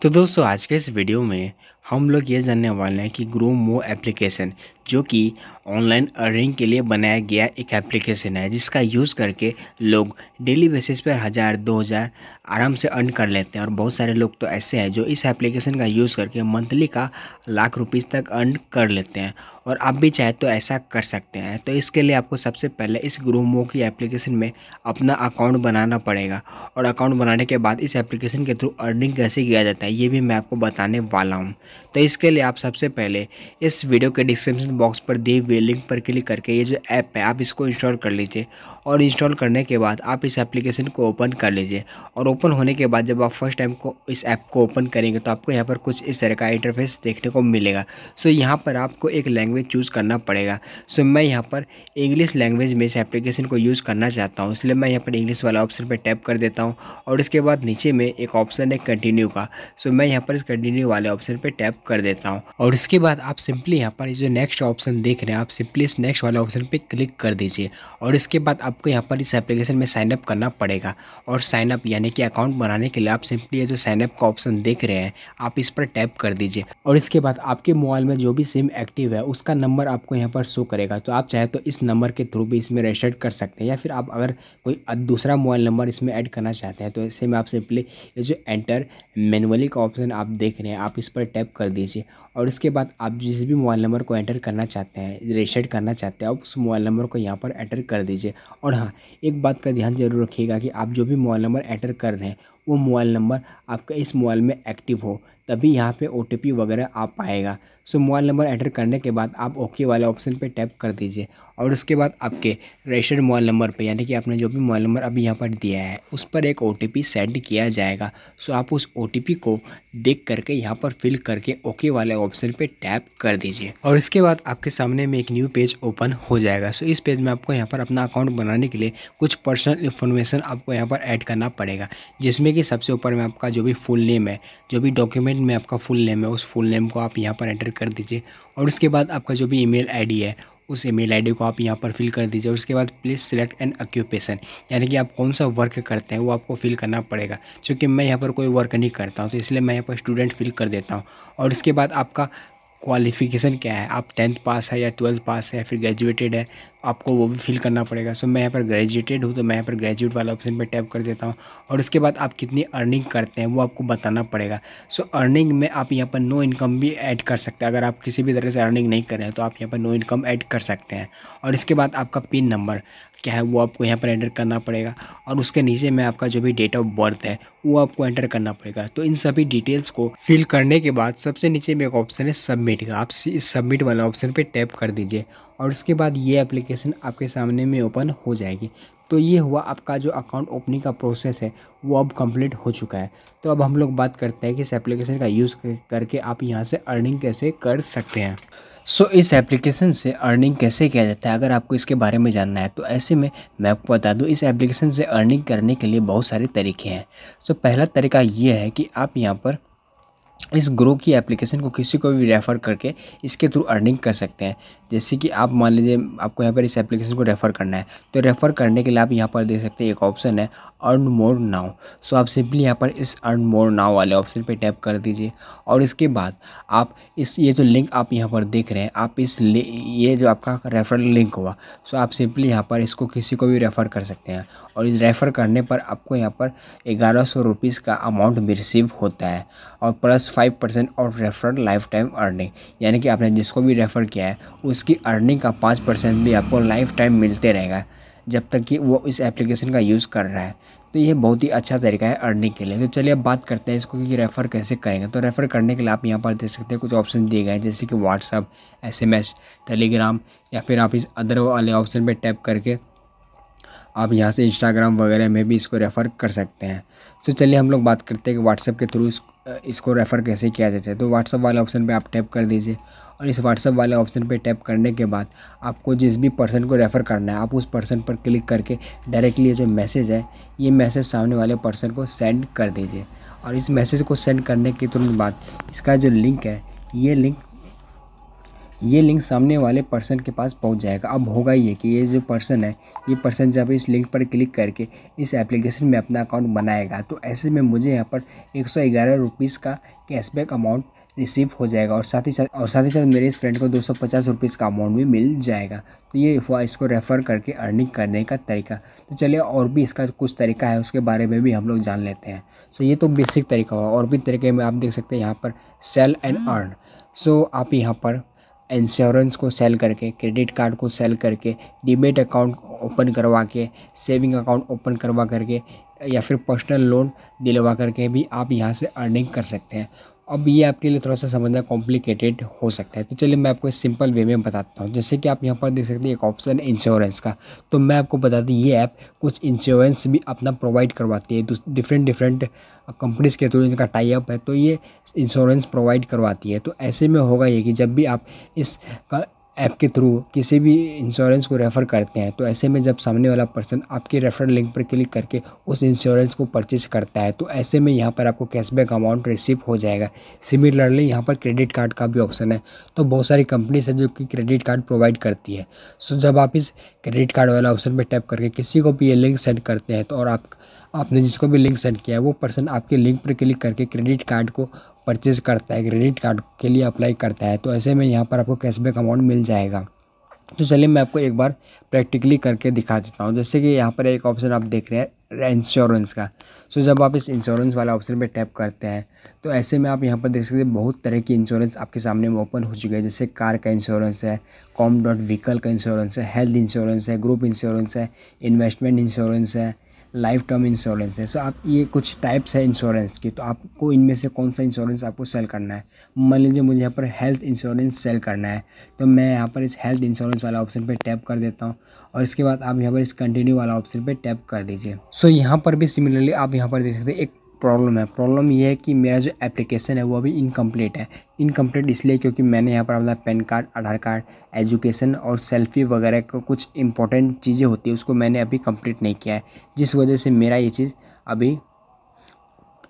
तो दोस्तों आज के इस वीडियो में हम लोग ये जानने वाले हैं कि ग्रोमो एप्लीकेशन जो कि ऑनलाइन अर्निंग के लिए बनाया गया एक एप्लीकेशन है जिसका यूज़ करके लोग डेली बेसिस पर 1000 2000 आराम से अर्न कर लेते हैं। और बहुत सारे लोग तो ऐसे हैं जो इस एप्लीकेशन का यूज़ करके मंथली का लाख रुपीस तक अर्न कर लेते हैं। और आप भी चाहे तो ऐसा कर सकते हैं। तो इसके लिए आपको सबसे पहले इस ग्रोमो की एप्लीकेशन में अपना अकाउंट बनाना पड़ेगा। और अकाउंट बनाने के बाद इस एप्लीकेशन के थ्रू अर्निंग कैसे किया जाता है ये भी मैं आपको बताने वाला हूँ। तो इसके लिए आप सबसे पहले इस वीडियो के डिस्क्रिप्शन बॉक्स पर दिए हुए लिंक पर क्लिक करके ये जो ऐप है आप इसको इंस्टॉल कर लीजिए। और इंस्टॉल करने के बाद आप इस एप्लीकेशन को ओपन कर लीजिए। और ओपन होने के बाद जब आप फर्स्ट टाइम को इस ऐप को ओपन करेंगे तो आपको यहाँ पर कुछ इस तरह का इंटरफेस देखने को मिलेगा। सो यहाँ पर आपको एक लैंग्वेज चूज़ करना पड़ेगा। सो मैं यहाँ पर इंग्लिश लैंग्वेज में इस एप्लीकेशन को यूज़ करना चाहता हूँ, इसलिए मैं यहाँ पर इंग्लिश वाला ऑप्शन पर टैप कर देता हूँ। और इसके बाद नीचे में एक ऑप्शन है कंटिन्यू का। सो मैं यहाँ पर इस कंटिन्यू वाले ऑप्शन पे टैप कर देता हूँ। और इसके बाद आप सिंपली यहाँ पर जो नेक्स्ट ऑप्शन देख रहे हैं आप सिंपली इस नेक्स्ट वाले ऑप्शन पे क्लिक कर दीजिए। और इसके बाद आपको यहाँ पर इस एप्लीकेशन में साइन अप करना पड़ेगा। और साइन अप यानी कि अकाउंट बनाने के लिए आप सिंपली ये जो साइन अप का ऑप्शन देख रहे हैं आप इस पर टैप कर दीजिए। और इसके बाद आपके मोबाइल में जो भी सिम एक्टिव है उसका नंबर आपको यहाँ पर शो करेगा। तो आप चाहे तो इस नंबर के थ्रू भी इसमें रजिस्टर कर सकते हैं, या फिर आप अगर कोई दूसरा मोबाइल नंबर इसमें ऐड करना चाहते हैं तो ऐसे में आप सिंपली ये जो एंटर मैनुअली का ऑप्शन आप देख रहे हैं आप इस पर टैप कर दीजिए। और इसके बाद आप जिस भी मोबाइल नंबर को एंटर करना चाहते हैं, रजिस्टर करना चाहते हैं, आप उस मोबाइल नंबर को यहाँ पर एंटर कर दीजिए। और हाँ, एक बात का ध्यान जरूर रखिएगा कि आप जो भी मोबाइल नंबर एंटर कर रहे हैं वो मोबाइल नंबर आपका इस मोबाइल में एक्टिव हो, तभी यहाँ पे OTP वगैरह आ पाएगा। सो मोबाइल नंबर एंटर करने के बाद आप ओके वाले ऑप्शन पे टैप कर दीजिए। और उसके बाद आपके रजिस्टर्ड मोबाइल नंबर पे यानी कि आपने जो भी मोबाइल नंबर अभी यहाँ पर दिया है उस पर एक OTP सेंड किया जाएगा। सो आप उस OTP को देख करके यहाँ पर फिल करके ओके वाले ऑप्शन पे टैप कर दीजिए। और इसके बाद आपके सामने में एक न्यू पेज ओपन हो जाएगा। सो इस पेज में आपको यहाँ पर अपना अकाउंट बनाने के लिए कुछ पर्सनल इन्फॉर्मेशन आपको यहाँ पर ऐड करना पड़ेगा, जिसमें कि सबसे ऊपर में आपका जो भी फुल नेम है, जो भी डॉक्यूमेंट में आपका फुल नेम है उस फुल नेम को आप यहाँ पर एंटर कर दीजिए। और उसके बाद आपका जो भी ईमेल आईडी है उस ईमेल आईडी को आप यहाँ पर फिल कर दीजिए। और उसके बाद प्लीज़ सिलेक्ट एन ऑक्यूपेशन यानी कि आप कौन सा वर्क करते हैं वो आपको फिल करना पड़ेगा। क्योंकि मैं यहाँ पर कोई वर्क नहीं करता हूँ तो इसलिए मैं यहाँ पर स्टूडेंट फिल कर देता हूँ। और इसके बाद आपका क्वालिफ़िकेशन क्या है, आप 10th पास है या 12th पास है या फिर ग्रेजुएटेड है, आपको वो भी फिल करना पड़ेगा। सो मैं यहाँ पर ग्रेजुएटेड हूँ तो मैं यहाँ पर ग्रेजुएट वाला ऑप्शन पर टैप कर देता हूँ। और उसके बाद आप कितनी अर्निंग करते हैं वो आपको बताना पड़ेगा। सो अर्निंग में आप यहाँ पर नो इनकम भी ऐड कर सकते हैं। अगर आप किसी भी तरह से अर्निंग नहीं कर रहे हैं तो आप यहाँ पर नो इनकम ऐड कर सकते हैं। और इसके बाद आपका पिन नंबर क्या है वो आपको यहाँ पर एंटर करना पड़ेगा। और उसके नीचे में आपका जो भी डेट ऑफ बर्थ है वो आपको एंटर करना पड़ेगा। तो इन सभी डिटेल्स को फिल करने के बाद सबसे नीचे में एक ऑप्शन है सबमिट का, आप इस सबमिट वाला ऑप्शन पे टैप कर दीजिए। और उसके बाद ये एप्लीकेशन आपके सामने में ओपन हो जाएगी। तो ये हुआ आपका जो अकाउंट ओपनिंग का प्रोसेस है वो अब कंप्लीट हो चुका है। तो अब हम लोग बात करते हैं कि इस एप्लीकेशन का यूज़ करके आप यहाँ से अर्निंग कैसे कर सकते हैं। सो इस एप्लीकेशन से अर्निंग कैसे किया जाता है अगर आपको इसके बारे में जानना है तो ऐसे में मैं आपको बता दूं, इस एप्लीकेशन से अर्निंग करने के लिए बहुत सारे तरीके हैं। सो पहला तरीका ये है कि आप यहाँ पर इस ग्रो की एप्लीकेशन को किसी को भी रेफ़र करके इसके थ्रू अर्निंग कर सकते हैं। जैसे कि आप मान लीजिए आपको यहाँ पर इस एप्लीकेशन को रेफ़र करना है तो रेफ़र करने के लिए आप यहाँ पर देख सकते हैं एक ऑप्शन है अर्न मोर नाउ। सो आप सिंपली यहाँ पर इस अर्न मोर नाउ वाले ऑप्शन पे टैप कर दीजिए। और इसके बाद आप ये जो लिंक आप यहाँ पर देख रहे हैं आप ये जो आपका रेफरल लिंक हुआ, सो आप सिंपली यहाँ पर इसको किसी को भी रेफ़र कर सकते हैं। और इस रेफ़र करने पर आपको यहाँ पर 1100 रुपीज़ का अमाउंट भी रिसीव होता है। और प्लस 5% और रेफरल लाइफ टाइम अर्निंग यानी कि आपने जिसको भी रेफ़र किया है उसकी अर्निंग का 5% भी आपको लाइफ टाइम मिलते रहेगा जब तक कि वो इस एप्लीकेशन का यूज़ कर रहा है। तो ये बहुत ही अच्छा तरीका है अर्निंग के लिए। तो चलिए अब बात करते हैं इसको कि रेफ़र कैसे करेंगे। तो रेफ़र करने के लिए आप यहाँ पर देख सकते हैं कुछ ऑप्शन दिए गए हैं जैसे कि व्हाट्सअप, SMS, टेलीग्राम, या फिर आप इस अदर वाले ऑप्शन पर टैप करके आप यहाँ से इंस्टाग्राम वगैरह में भी इसको रेफ़र कर सकते हैं। तो चलिए हम लोग बात करते हैं कि व्हाट्सअप के थ्रू इसको रेफ़र कैसे किया जाता है। तो व्हाट्सअप वाले ऑप्शन पे आप टैप कर दीजिए। और इस व्हाट्सअप वाले ऑप्शन पे टैप करने के बाद आपको जिस भी पर्सन को रेफ़र करना है आप उस पर्सन पर क्लिक करके डायरेक्टली ये जो मैसेज है ये मैसेज सामने वाले पर्सन को सेंड कर दीजिए। और इस मैसेज को सेंड करने के तुरंत बाद इसका जो लिंक है ये लिंक सामने वाले पर्सन के पास पहुंच जाएगा। अब होगा ये कि ये जो पर्सन है, ये पर्सन जब इस लिंक पर क्लिक करके इस एप्लीकेशन में अपना अकाउंट बनाएगा तो ऐसे में मुझे यहाँ पर 111 रुपीज़ का कैशबैक अमाउंट रिसीव हो जाएगा और साथ ही साथ मेरे इस फ्रेंड को 250 रुपीज़ का अमाउंट भी मिल जाएगा। तो ये हुआ इसको रेफ़र करके अर्निंग करने का तरीका। तो चलिए और भी इसका कुछ तरीका है उसके बारे में भी हम लोग जान लेते हैं। सो ये तो बेसिक तरीका हुआ, और भी तरीके में आप देख सकते हैं यहाँ पर सेल एंड अर्न। सो आप यहाँ पर इंश्योरेंस को सेल करके, क्रेडिट कार्ड को सेल करके, डीमेट अकाउंट ओपन करवा के, सेविंग अकाउंट ओपन करवा करके या फिर पर्सनल लोन दिलवा करके भी आप यहाँ से अर्निंग कर सकते हैं। अब ये आपके लिए थोड़ा सा समझना कॉम्प्लिकेटेड हो सकता है, तो चलिए मैं आपको इस सिंपल वे में बताता हूँ। जैसे कि आप यहाँ पर देख सकते हैं एक ऑप्शन है इंश्योरेंस का। तो मैं आपको बता दूँ ये ऐप कुछ इंश्योरेंस भी अपना प्रोवाइड करवाती है। डिफरेंट कंपनीज़ के थ्रू इनका टाई अप है, तो ये इंश्योरेंस प्रोवाइड करवाती है। तो ऐसे में होगा ये कि जब भी आप इस ऐप के थ्रू किसी भी इंश्योरेंस को रेफ़र करते हैं, तो ऐसे में जब सामने वाला पर्सन आपके रेफरल लिंक पर क्लिक करके उस इंश्योरेंस को परचेज करता है, तो ऐसे में यहाँ पर आपको कैशबैक अमाउंट रिसीव हो जाएगा। सिमिलरली यहाँ पर क्रेडिट कार्ड का भी ऑप्शन है। तो बहुत सारी कंपनीज है जो कि क्रेडिट कार्ड प्रोवाइड करती है। सो जब आप इस क्रेडिट कार्ड वाला ऑप्शन पर टैप करके किसी को भी ये लिंक सेंड करते हैं, तो और आपने जिसको भी लिंक सेंड किया है वो पर्सन आपके लिंक पर क्लिक करके क्रेडिट कार्ड को परचेज़ करता है, क्रेडिट कार्ड के लिए अप्लाई करता है, तो ऐसे में यहाँ पर आपको कैशबैक अमाउंट मिल जाएगा। तो चलिए मैं आपको एक बार प्रैक्टिकली करके दिखा देता हूँ। जैसे कि यहाँ पर एक ऑप्शन आप देख रहे हैं इंश्योरेंस का। सो जब आप इस इंश्योरेंस वाला ऑप्शन पे टैप करते हैं, तो ऐसे में आप यहाँ पर देख सकते हैं बहुत तरह की इंश्योरेंस आपके सामने में ओपन हो चुके हैं। जैसे कार का इंश्योरेंस है, कॉम डॉट व्हीकल का इंश्योरेंस है, हेल्थ इंश्योरेंस है, ग्रुप इंश्योरेंस है, इन्वेस्टमेंट इंश्योरेंस है, लाइफ टर्म इंश्योरेंस है। सो आप ये कुछ टाइप्स है इंश्योरेंस की, तो आपको इनमें से कौन सा इंश्योरेंस आपको सेल करना है। मान लीजिए मुझे यहाँ पर हेल्थ इंश्योरेंस सेल करना है, तो मैं यहाँ पर इस हेल्थ इंश्योरेंस वाला ऑप्शन पे टैप कर देता हूँ और इसके बाद आप यहाँ पर इस कंटिन्यू वाला ऑप्शन पे टैप कर दीजिए। सो यहाँ पर भी सिमिलरली आप यहाँ पर देख सकते हैं एक प्रॉब्लम है। प्रॉब्लम ये है कि मेरा जो एप्लीकेशन है वो अभी इनकम्प्लीट है। इनकम्प्लीट इसलिए क्योंकि मैंने यहाँ पर अपना पैन कार्ड, आधार कार्ड, एजुकेशन और सेल्फी वगैरह को कुछ इंपॉर्टेंट चीज़ें होती है उसको मैंने अभी कंप्लीट नहीं किया है, जिस वजह से मेरा ये चीज़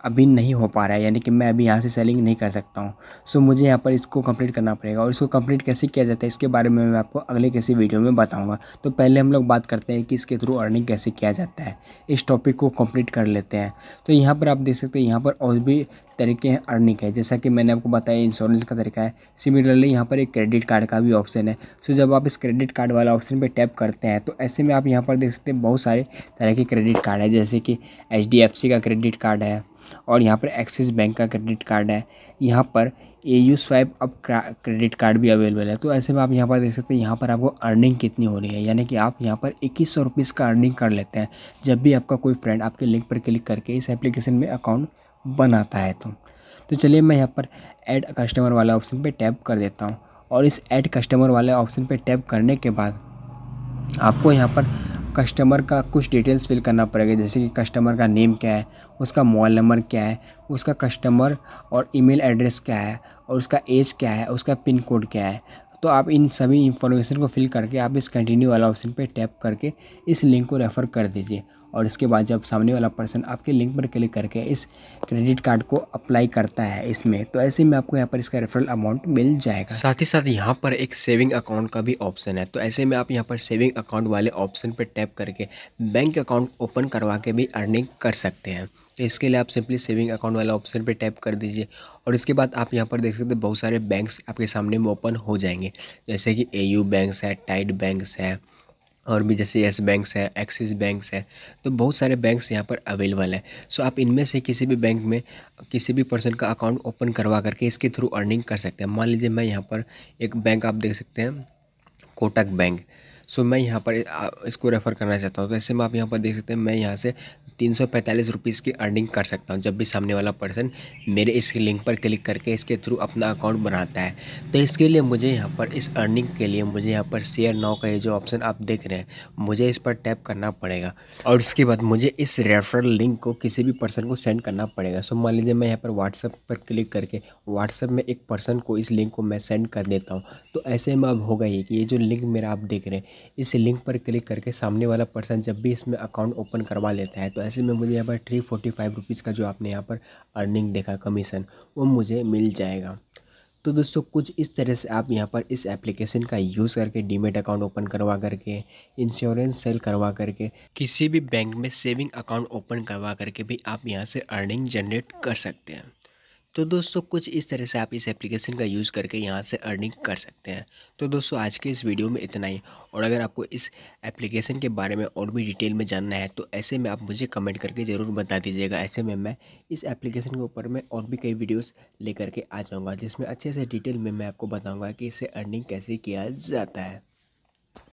अभी नहीं हो पा रहा है, यानी कि मैं अभी यहाँ से सेलिंग नहीं कर सकता हूँ। सो मुझे यहाँ पर इसको कंप्लीट करना पड़ेगा, और इसको कंप्लीट कैसे किया जाता है इसके बारे में मैं आपको अगले किसी वीडियो में बताऊँगा। तो पहले हम लोग बात करते हैं कि इसके थ्रू अर्निंग कैसे किया जाता है। इस टॉपिक को कंप्लीट कर लेते हैं। तो यहाँ पर आप देख सकते हैं यहाँ पर और भी तरीके हैं अर्निंग है, जैसा कि मैंने आपको बताया इंश्योरेंस का तरीका है। सिमिलरली यहाँ पर एक क्रेडिट कार्ड का भी ऑप्शन है। सो जब आप इस क्रेडिट कार्ड वाला ऑप्शन पे टैप करते हैं, तो ऐसे में आप यहाँ पर देख सकते हैं बहुत सारे तरह के क्रेडिट कार्ड है, जैसे कि HDFC का क्रेडिट कार्ड है, और यहाँ पर एक्सिस बैंक का क्रेडिट कार्ड है। यहाँ पर AU स्वाइप अब क्रेडिट कार्ड भी अवेलेबल है। तो ऐसे में आप यहाँ पर देख सकते हैं यहाँ पर आपको अर्निंग कितनी हो रही है, यानी कि आप यहाँ पर 2100 रुपीज़ का अर्निंग कर लेते हैं जब भी आपका कोई फ्रेंड आपके लिंक पर क्लिक करके इस एप्लीकेशन में अकाउंट बनाता है। तो चलिए मैं यहाँ पर ऐड कस्टमर वाला ऑप्शन पे टैप कर देता हूँ, और इस ऐड कस्टमर वाले ऑप्शन पे टैप करने के बाद आपको यहाँ पर कस्टमर का कुछ डिटेल्स फिल करना पड़ेगा, जैसे कि कस्टमर का नेम क्या है, उसका मोबाइल नंबर क्या है, उसका कस्टमर और ईमेल एड्रेस क्या है, और उसका एज क्या है, उसका पिन कोड क्या है। तो आप इन सभी इंफॉर्मेशन को फिल करके आप इस कंटिन्यू वाला ऑप्शन पे टैप करके इस लिंक को रेफ़र कर दीजिए, और इसके बाद जब सामने वाला पर्सन आपके लिंक पर क्लिक करके इस क्रेडिट कार्ड को अप्लाई करता है इसमें, तो ऐसे में आपको यहाँ पर इसका रेफरल अमाउंट मिल जाएगा। साथ ही साथ यहाँ पर एक सेविंग अकाउंट का भी ऑप्शन है। तो ऐसे में आप यहाँ पर सेविंग अकाउंट वाले ऑप्शन पर टैप करके बैंक अकाउंट ओपन करवा के भी अर्निंग कर सकते हैं। तो इसके लिए आप सिंपली सेविंग अकाउंट वाला ऑप्शन पे टैप कर दीजिए, और इसके बाद आप यहाँ पर देख सकते हैं बहुत सारे बैंक्स आपके सामने में ओपन हो जाएंगे, जैसे कि AU बैंक्स है, टाइड बैंक्स है, और भी जैसे येस बैंक्स है, एक्सिस बैंक्स है। तो बहुत सारे बैंक्स यहाँ पर अवेलेबल है। सो आप इनमें से किसी भी बैंक में किसी भी पर्सन का अकाउंट ओपन करवा करके इसके थ्रू अर्निंग कर सकते हैं। मान लीजिए मैं यहाँ पर एक बैंक आप देख सकते हैं कोटक बैंक। सो मैं यहाँ पर इसको रेफ़र करना चाहता हूँ। तो ऐसे में आप यहाँ पर देख सकते हैं मैं यहाँ से 345 रुपीज़ की अर्निंग कर सकता हूँ जब भी सामने वाला पर्सन मेरे इस लिंक पर क्लिक करके इसके थ्रू अपना अकाउंट बनाता है। तो इसके लिए मुझे यहाँ पर इस अर्निंग के लिए मुझे यहाँ पर शेयर नाउ का ये जो ऑप्शन आप देख रहे हैं, मुझे इस पर टैप करना पड़ेगा, और इसके बाद मुझे इस रेफरल लिंक को किसी भी पर्सन को सेंड करना पड़ेगा। सो मान लीजिए मैं यहाँ पर व्हाट्सएप पर क्लिक करके व्हाट्सएप में एक पर्सन को इस लिंक को मैं सेंड कर देता हूँ। तो ऐसे में अब होगा ये कि ये जो लिंक मेरा आप देख रहे हैं, इस लिंक पर क्लिक करके सामने वाला पर्सन जब भी इसमें अकाउंट ओपन करवा लेता है, तो ऐसे में मुझे यहाँ पर 345 रुपीज़ का जो आपने यहाँ पर अर्निंग देखा कमीशन, वो मुझे मिल जाएगा। तो दोस्तों कुछ इस तरह से आप यहाँ पर इस एप्लीकेशन का यूज़ करके डीमैट अकाउंट ओपन करवा करके, इंश्योरेंस सेल करवा करके, किसी भी बैंक में सेविंग अकाउंट ओपन करवा करके भी आप यहाँ से अर्निंग जनरेट कर सकते हैं। तो दोस्तों कुछ इस तरह से आप इस एप्लीकेशन का यूज़ करके यहाँ से अर्निंग कर सकते हैं। तो दोस्तों आज के इस वीडियो में इतना ही, और अगर आपको इस एप्लीकेशन के बारे में और भी डिटेल में जानना है तो ऐसे में आप मुझे कमेंट करके ज़रूर बता दीजिएगा। ऐसे में मैं इस एप्लीकेशन के ऊपर में और भी कई वीडियोस लेकर के आ जाऊँगा, जिसमें अच्छे से डिटेल में मैं आपको बताऊँगा कि इससे अर्निंग कैसे किया जाता है।